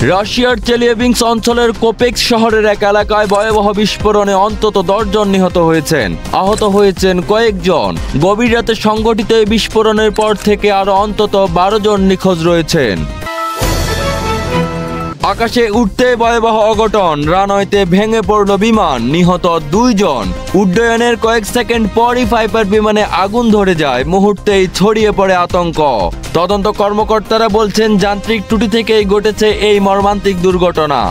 রাশিয়ার চেলিয়াবিন্স্ক অঞ্চলের কোপেক্স শহরের এক এলাকায় ভয়াবহ বিস্ফোরণে অন্তত 10 জন নিহত হয়েছেন, আহত হয়েছেন কয়েকজন। গভীর রাতে সংঘটিত এই বিস্ফোরণের পর থেকে আরো অন্তত 12 জন নিখোঁজ রয়েছেন। আকাশে উঠতে ভয়াবহ অঘটন, রানওয়েতে ভেঙে পড়ল বিমান, নিহত 2 জন। উড্ডয়নের কয়েক সেকেন্ড পরই ফাইপার বিমানে আগুন ধরে যায়, মুহূর্তেই ছড়িয়ে পড়ে আতঙ্ক। তদন্ত কর্মকর্তারা বলছেন যান্ত্রিক ত্রুটি থেকেই ঘটেছে এই মর্মান্তিক দুর্ঘটনা।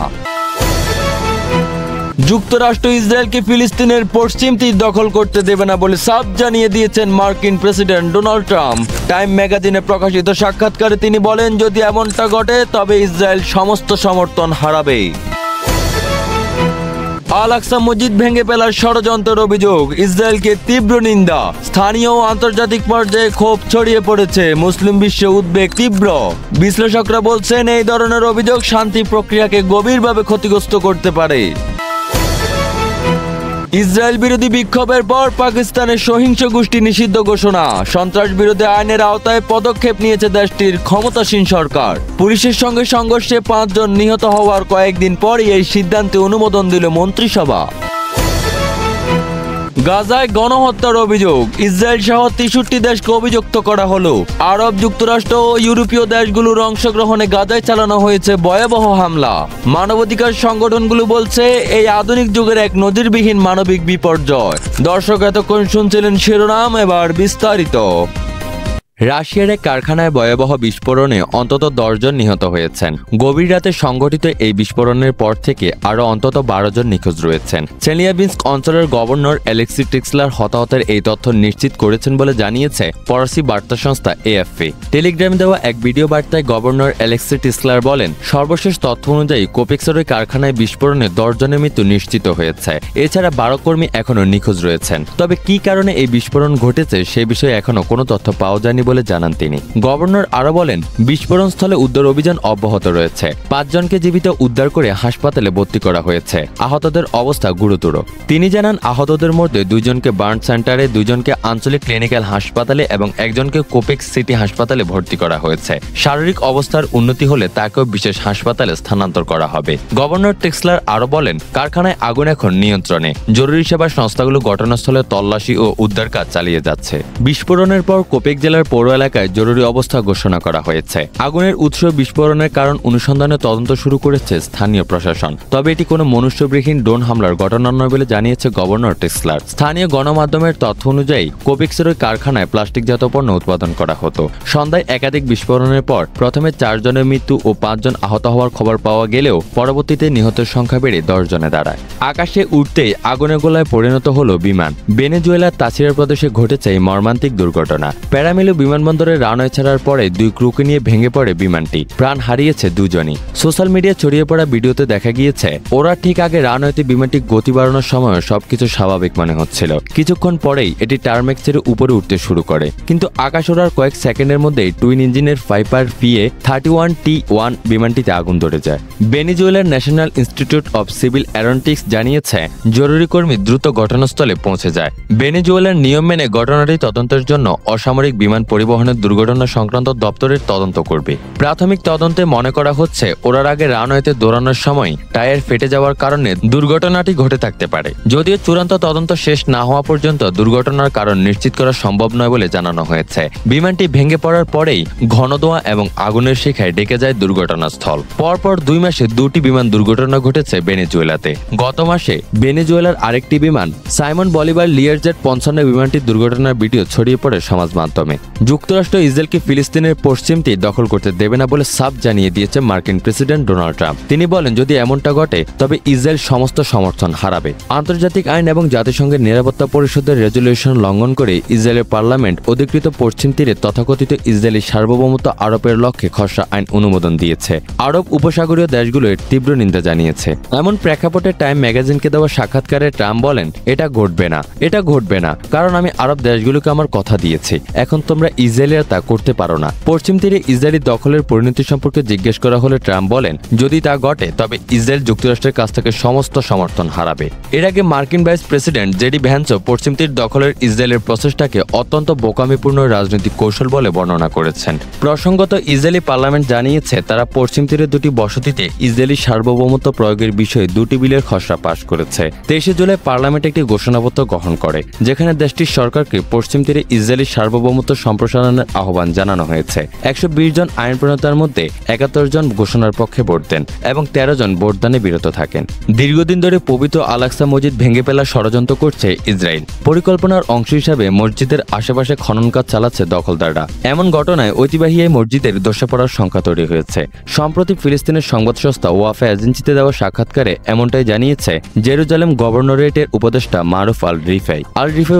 যুক্তরাষ্ট্র ইসরায়েলকে ফিলিস্তিনের পশ্চিম তীর দখল করতে দেবে না বলে সাফ জানিয়ে দিয়েছেন মার্কিন প্রেসিডেন্ট ডোনাল্ড ট্রাম্প। টাইম ম্যাগাজিনে প্রকাশিত সাক্ষাৎকারে তিনি বলেন, যদি এমনটা ঘটে তবে ইসরায়েল সমস্ত সমর্থন হারাবে। আল আকসা মসজিদ ভেঙে ফেলার ষড়যন্ত্রের অভিযোগ, ইসরায়েলকে তীব্র নিন্দা। স্থানীয় ও আন্তর্জাতিক পর্যায়ে ক্ষোভ ছড়িয়ে পড়েছে, মুসলিম বিশ্বে উদ্বেগ তীব্র। বিশ্লেষকরা বলছেন এই ধরনের অভিযোগ শান্তি প্রক্রিয়াকে গভীরভাবে ক্ষতিগ্রস্ত করতে পারে। ইসরায়েল বিরোধী বিক্ষোভের পর পাকিস্তানের সহিংস গোষ্ঠী নিষিদ্ধ ঘোষণা, সন্ত্রাস বিরোধী আইনের আওতায় পদক্ষেপ নিয়েছে দেশটির ক্ষমতাসীন সরকার। পুলিশের সঙ্গে সংঘর্ষে 5 জন নিহত হওয়ার কয়েকদিন পরই এই সিদ্ধান্তে অনুমোদন দিল মন্ত্রিসভা। গাজায় গণহত্যার অভিযোগ, ইসরায়েল সহ 63 দেশকে অভিযুক্ত করা হলো। আরব যুক্তরাষ্ট্র ও ইউরোপীয় দেশগুলোর অংশগ্রহণে গাজায় চালানো হয়েছে ভয়াবহ হামলা। মানবাধিকার সংগঠনগুলো বলছে এই আধুনিক যুগের এক নজিরবিহীন মানবিক বিপর্যয়। দর্শক, এতক্ষণ শুনছিলেন শিরোনাম, এবার বিস্তারিত। রাশিয়ার এক কারখানায় ভয়াবহ বিস্ফোরণে অন্তত 10 জন নিহত হয়েছেন। গভীর রাতে সংঘটিত এই বিস্ফোরণের পর থেকে আরও অন্তত 12 জন নিখোঁজ রয়েছেন। চেলিয়াবিন্স্ক অঞ্চলের গভর্নর অ্যালেক্সি টিক্সলার হতাহতের এই তথ্য নিশ্চিত করেছেন বলে জানিয়েছে ফরাসি বার্তা সংস্থা এএফপি। টেলিগ্রামে দেওয়া এক ভিডিও বার্তায় গভর্নর অ্যালেক্সি টিক্সলার বলেন, সর্বশেষ তথ্য অনুযায়ী কোপেক্সের ওই কারখানায় বিস্ফোরণে 10 জনের মৃত্যু নিশ্চিত হয়েছে। এছাড়া 12 কর্মী এখনও নিখোঁজ রয়েছেন। তবে কী কারণে এই বিস্ফোরণ ঘটেছে সে বিষয়ে এখনও কোনো তথ্য পাওয়া যায়নি বলে জানান তিনি। গভর্নর আরো বলেন, বিস্ফোরণ স্থলে উদ্ধার অভিযান অব্যাহত রয়েছে। 5 জনকে জীবিত উদ্ধার করে হাসপাতালে ভর্তি করা হয়েছে। আহতদের অবস্থা গুরুতর। তিনি জানান, আহতদের মধ্যে 2 জনকে বার্ন সেন্টারে, 2 জনকে আঞ্চলিক ক্লিনিক্যাল হাসপাতালে এবং 1 জনকে কোপেক্স সিটি হাসপাতালে ভর্তি করা হয়েছে। শারীরিক অবস্থার উন্নতি হলে তাকেও বিশেষ হাসপাতালে স্থানান্তর করা হবে। গভর্নর টেক্সলার আরো বলেন, কারখানায় আগুন এখন নিয়ন্ত্রণে। জরুরি সেবা সংস্থাগুলো ঘটনাস্থলে তল্লাশি ও উদ্ধার কাজ চালিয়ে যাচ্ছে। বিস্ফোরণের পর কোপেক জেলার পৌর এলাকায় জরুরি অবস্থা ঘোষণা করা হয়েছে। আগুনের উৎস, বিস্ফোরণের কারণ অনুসন্ধানে তদন্ত শুরু করেছে স্থানীয় প্রশাসন। তবে এটি কোনো মনুষ্যবিহীন ড্রোন হামলার ঘটনা নয় বলে জানিয়েছে গভর্নর টেক্সলার। স্থানীয় গণমাধ্যমের তথ্য অনুযায়ী কোপেক্সের ওই কারখানায় প্লাস্টিকজাত পণ্য উৎপাদন করা হতো। সন্ধ্যায় একাধিক বিস্ফোরণের পর প্রথমে 4 জনের মৃত্যু ও 5 জন আহত হওয়ার খবর পাওয়া গেলেও পরবর্তীতে নিহতের সংখ্যা বেড়ে 10 জনে দাঁড়ায়। আকাশে উঠতেই আগুনের গোলায় পরিণত হলো বিমান। ভেনেজুয়েলার তাসিরা প্রদেশে ঘটেছে এই মর্মান্তিক দুর্ঘটনা। প্যারামিলো বিমানবন্দরের রানওয়ে ছাড়ার পরে 2 ক্রুকে নিয়ে ভেঙে পড়ে বিমানটি। প্রাণ হারিয়েছে 2 জনই। সোশ্যাল মিডিয়ায় ছড়িয়ে পড়া ভিডিওতে দেখা গিয়েছে ওরা ঠিক আগে রানওয়েতে বিমানটি গতি বাড়ানোর সময় সবকিছু স্বাভাবিক মনে হচ্ছিল। কিছুক্ষণ পরেই এটি টার্মেক ছেড়ে উপরে উঠতে শুরু করে, কিন্তু আকাশ ওড়ার কয়েক সেকেন্ডের মধ্যেই টুইন ইঞ্জিনের ফাইপার PA-31T1 বিমানটিতে আগুন ধরে যায়। ভেনেজুয়েলার national institute of civil Aeronautics জানিয়েছে জরুরি কর্মী দ্রুত ঘটনাস্থলে পৌঁছে যায়। ভেনেজুয়েলার নিয়ম মেনে ঘটনাটি তদন্তের জন্য অসামরিক বিমান পরিবহনের দুর্ঘটনা সংক্রান্ত দপ্তরের তদন্ত করবে। প্রাথমিক তদন্তে মনে করা হচ্ছে ওড়ার আগে রানওয়েতে দৌড়ানোর সময় টায়ার ফেটে যাওয়ার কারণে দুর্ঘটনাটি ঘটে থাকতে পারে। যদিও চূড়ান্ত তদন্ত শেষ না হওয়া পর্যন্ত দুর্ঘটনার কারণ নিশ্চিত করা সম্ভব নয় বলে জানানো হয়েছে। বিমানটি ভেঙে পড়ার পরেই ঘন ধোঁয়া এবং আগুনের শিখায় ডেকে যায় দুর্ঘটনাস্থল। পরপর 2 মাসে 2টি বিমান দুর্ঘটনা ঘটেছে ভেনেজুয়েলাতে। গত মাসে ভেনেজুয়েলার আরেকটি বিমান সাইমন বলিভার লিয়ারজেট 55 বিমানটির দুর্ঘটনার ভিডিও ছড়িয়ে পড়ে সমাজ মাধ্যমে। যুক্তরাষ্ট্র ইসরায়েলকে ফিলিস্তিনের পশ্চিম তীর দখল করতে দেবে না বলে সাফ জানিয়ে দিয়েছে মার্কিন প্রেসিডেন্ট ডোনাল্ড ট্রাম্প। তিনি বলেন, যদি এমনটা ঘটে তবে ইসরায়েল সমস্ত সমর্থন হারাবে। আন্তর্জাতিক আইন এবং জাতিসংঘের নিরাপত্তা পরিষদের রেজলিউশন লঙ্ঘন করে ইসরায়েলের পার্লামেন্ট অধিকৃত পশ্চিম তীরে তথাকথিত ইসরায়েলি সার্বভৌমত্ব আরোপের লক্ষ্যে খসড়া আইন অনুমোদন দিয়েছে। আরব উপসাগরীয় দেশগুলো এর তীব্র নিন্দা জানিয়েছে। এমন প্রেক্ষাপটে টাইম ম্যাগাজিনকে দেওয়া সাক্ষাৎকারে ট্রাম্প বলেন, এটা ঘটবে না, কারণ আমি আরব দেশগুলোকে আমার কথা দিয়েছি। এখন তোমরা ইসরায়েলিরা তা করতে পারো না। পশ্চিম তীরে ইসরায়েলি দখলের পরিণতি সম্পর্কে জিজ্ঞেস করা হলে ট্রাম্প বলেন, যদি তা ঘটে তবে ইসরায়েল যুক্তরাষ্ট্রের কাছ থেকে সমস্ত সমর্থন হারাবে। এর আগে মার্কিন ভাইস প্রেসিডেন্ট জেডি ভ্যান্সও পশ্চিম তীর দখলের ইসরায়েলের প্রচেষ্টাকে অত্যন্ত বোকামিপূর্ণ রাজনৈতিক কৌশল বলে বর্ণনা করেছেন। প্রসঙ্গত, ইসরায়েলি পার্লামেন্ট জানিয়েছে তারা পশ্চিম তীরের দুটি বসতিতে ইসরায়েলি সার্বভৌমত্ব প্রয়োগের বিষয়ে দুটি বিলের খসড়া পাশ করেছে। 23 জুলাই পার্লামেন্ট একটি ঘোষণাপত্র গ্রহণ করে, যেখানে দেশটির সরকারকে পশ্চিম তীরে ইসরায়েলি সার্বভৌমত্ব সম্প্রসারণের আহ্বান জানানো হয়েছে। 120 জন আইন প্রণেতার মধ্যে 71 জন ঘোষণার পক্ষে ভোট দেন এবং 13 জন ভোটদানে বিরত থাকেন। দীর্ঘদিন ধরে পবিত্র আল-আকসা মসজিদ ভেঙে ফেলার ষড়যন্ত্র করছে ইসরায়েল। পরিকল্পনার অংশ হিসাবে মসজিদের আশেপাশে খনন কাজ চালাচ্ছে দখলদাররা। এমন ঘটনায় ঐতিহ্যবাহী এই মসজিদের ধসে পড়ার সংখ্যা তৈরি হয়েছে। সম্প্রতি ফিলিস্তিনের সংবাদ সংস্থা ওয়াফা এজেন্সিতে দেওয়া সাক্ষাৎকারে এমনটাই জানিয়েছে জেরুজালেম গভর্নরেটের উপদেষ্টা মারুফ আল রিফাই।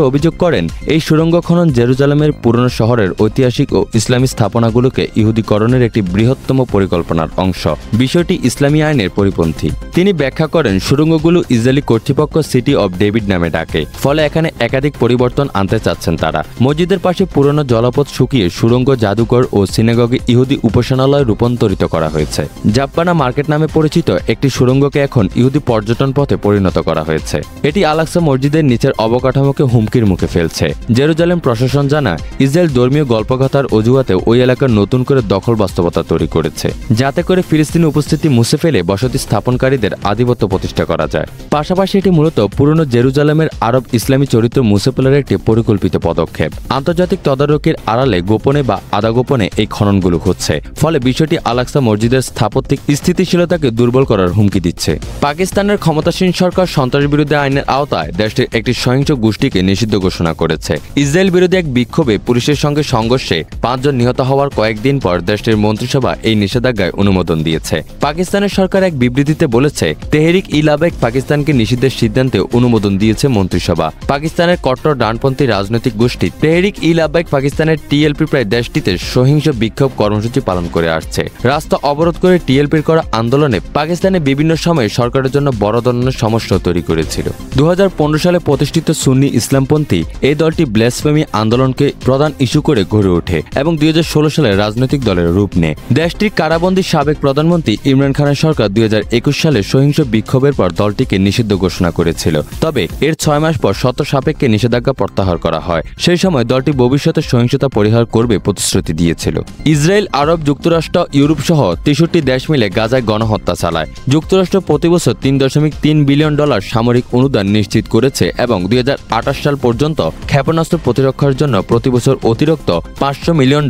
অভিযোগ করেন, এই সুড়ঙ্গ খনন জেরুজালেমের পুরনো শহরের ঐতিহাসিক ও ইসলামী স্থাপনাগুলোকে ইহুদিকরণের একটি বৃহত্তম পরিকল্পনার অংশ। বিষয়টি ইসলামী আইনের পরিপন্থী। তিনি ব্যাখ্যা করেন, সুড়ঙ্গগুলো ইসরায়েলি কর্তৃপক্ষ সিটি অব ডেভিড নামে ডাকে, ফলে এখানে একাধিক পরিবর্তন আনতে চাচ্ছেন তারা। মসজিদের পাশে পুরনো জলপথ শুকিয়ে সুড়ঙ্গ, জাদুঘর ও সিনেগগে ইহুদি উপাসনালয় রূপান্তরিত করা হয়েছে। জাপ্পানা মার্কেট নামে পরিচিত একটি সুড়ঙ্গকে এখন ইহুদি পর্যটন পথে পরিণত করা হয়েছে। এটি আল-আকসা মসজিদের নিচের অবকাঠামোকে হুমকির মুখে ফেলছে। জেরুজালেম প্রশাসন জানায়, ইসরায়েল ধর্মীয় গল্পকথার অজুহাতে ওই এলাকার নতুন করে দখল বাস্তবতা তৈরি করেছে, যাতে করে ফিলিস্তিনি উপস্থিতি মুছে ফেলে বসতি স্থাপনকারীদের আধিপত্য প্রতিষ্ঠা করা যায়। পাশাপাশি এটি মূলত পুরনো জেরুজালেমের আরব ইসলামী চরিত্র মুছে ফেলার একটি পরিকল্পিত পদক্ষেপ। আন্তর্জাতিক তদারকির আড়ালে গোপনে বা আধা গোপনে এই খননগুলো হচ্ছে, ফলে বিষয়টি আল-আকসা মসজিদের স্থাপত্যিক স্থিতিশীলতাকে দুর্বল করার হুমকি দিচ্ছে। পাকিস্তানের ক্ষমতাসীন সরকার সন্ত্রাস বিরোধী আইনের আওতায় দেশটির একটি সহিংস গোষ্ঠীকে নিষিদ্ধ ঘোষণা করেছে। ইসরায়েল বিরোধী এক বিক্ষোভে পুলিশের সঙ্গে সংঘর্ষে 5 জন নিহত হওয়ার কয়েকদিন পর দেশটির মন্ত্রিসভা এই নিষেধাজ্ঞায় অনুমোদন দিয়েছে। পাকিস্তানের সরকার এক বিবৃতিতে বলেছে, তেহরিক-ই-লাবাক পাকিস্তানকে নিষিদ্ধের সিদ্ধান্তে অনুমোদন দিয়েছে মন্ত্রিসভা। পাকিস্তানের কট্টর ডানপন্থী রাজনৈতিক গোষ্ঠী তেহরিক-ই-লাবাক পাকিস্তানের টিএলপি প্রায় দেশটিতে সহিংস বিক্ষোভ কর্মসূচি পালন করে আসছে। রাস্তা অবরোধ করে টিএলপির করা আন্দোলনে পাকিস্তানে বিভিন্ন সময়ে সরকারের জন্য বড় ধরনের সমস্যা তৈরি করেছিল। 2015 সালে প্রতিষ্ঠিত সুন্নি ইসলামপন্থী এই দলটি ব্লাসফেমি আন্দোলনকে প্রধান ইস্যু করে গড়ে ওঠে এবং 2016 সালে রাজনৈতিক দলের রূপ নেয়। দেশটির কারাবন্দী সাবেক প্রধানমন্ত্রী ইমরান খানের সরকার 2021 সালে সহিংস বিক্ষোভের পর দলটিকে নিষিদ্ধ ঘোষণা করেছিল। তবে এর 6 মাস পর শর্ত সাপেক্ষে নিষেধাজ্ঞা প্রত্যাহার করা হয়। সেই সময় দলটি ভবিষ্যতে সহিংসতা পরিহার করবে প্রতিশ্রুতি দিয়েছিল। ইসরায়েল, আরব যুক্তরাষ্ট্র, ইউরোপ সহ 63 দেশ মিলে গাজায় গণহত্যা চালায়। যুক্তরাষ্ট্র প্রতি বছর $3.3 বিলিয়ন সামরিক অনুদান নিশ্চিত করেছে এবং 2028 সাল পর্যন্ত ক্ষেপণাস্ত্র প্রতিরক্ষার জন্য প্রতি বছর অতিরিক্ত $500 মিলিয়ন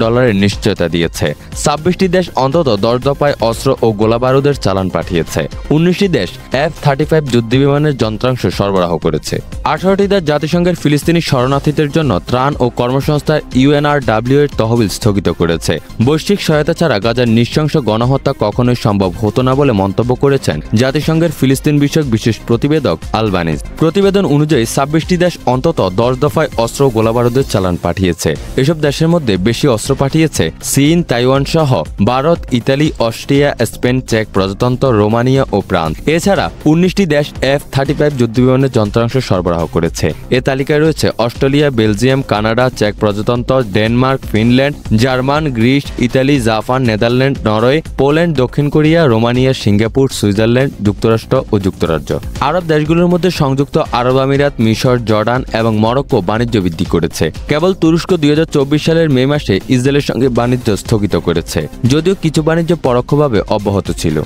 নিশ্চয়তা দিয়েছে। 26টি দেশ অন্তত 10 দফায় অস্ত্র ও গোলাবারুদের চালান পাঠিয়েছে। 19টি দেশ F-35 যুদ্ধবিমানের যন্ত্রাংশ সরবরাহ করেছে। 18টি দেশ জাতিসংঘের ফিলিস্তিনি শরণার্থীদের জন্য ত্রাণ ও কর্মসংস্থা UNRW এর তহবিল স্থগিত করেছে। বৈশ্বিক সহায়তা ছাড়া গাজার নৃশংস গণহত্যা কখনোই সম্ভব হতো না বলে মন্তব্য করেছেন জাতিসংঘের ফিলিস্তিন বিষয়ক বিশেষ প্রতিবেদক আলবানিজ। প্রতিবেদন অনুযায়ী 26টি দেশ অন্তত 10 দফায় অস্ত্র ও গোলাবারুদের চালান পাঠিয়েছে। এসব দেশের মধ্যে বেশি অস্ত্র পাঠিয়েছে চীন, তাইওয়ান সহ ভারত, ইতালি, অস্ট্রিয়া, স্পেন, চেক প্রজাতন্ত্র, রোমানিয়া ও ফ্রান্স। এছাড়া 19টি দেশ F-35 যুদ্ধবিমানের যন্ত্রাংশ সরবরাহ করেছে। এ তালিকায় রয়েছে অস্ট্রেলিয়া, বেলজিয়াম, কানাডা, চেক প্রজাতন্ত্র, Denmark, Finland, German, Greece, Italy, Japan, Netherland, Norway, Poland, দক্ষিণ কোরিয়া, রোমানিয়া, সিঙ্গাপুর, সুইজারল্যান্ড, যুক্তরাষ্ট্র ও যুক্তরাজ্য। আরব দেশগুলোর মধ্যে সংযুক্ত আরব আমিরাত, মিশর, জর্ডান এবং মরক্কো বাণিজ্য বৃদ্ধি করেছে। কেবল তুরস্ক 2024 সালের মে মাসে ইসরায়েলের সঙ্গে বাণিজ্য স্থগিত করেছে, যদিও কিছু বাণিজ্য পরোক্ষভাবে অব্যাহত ছিল।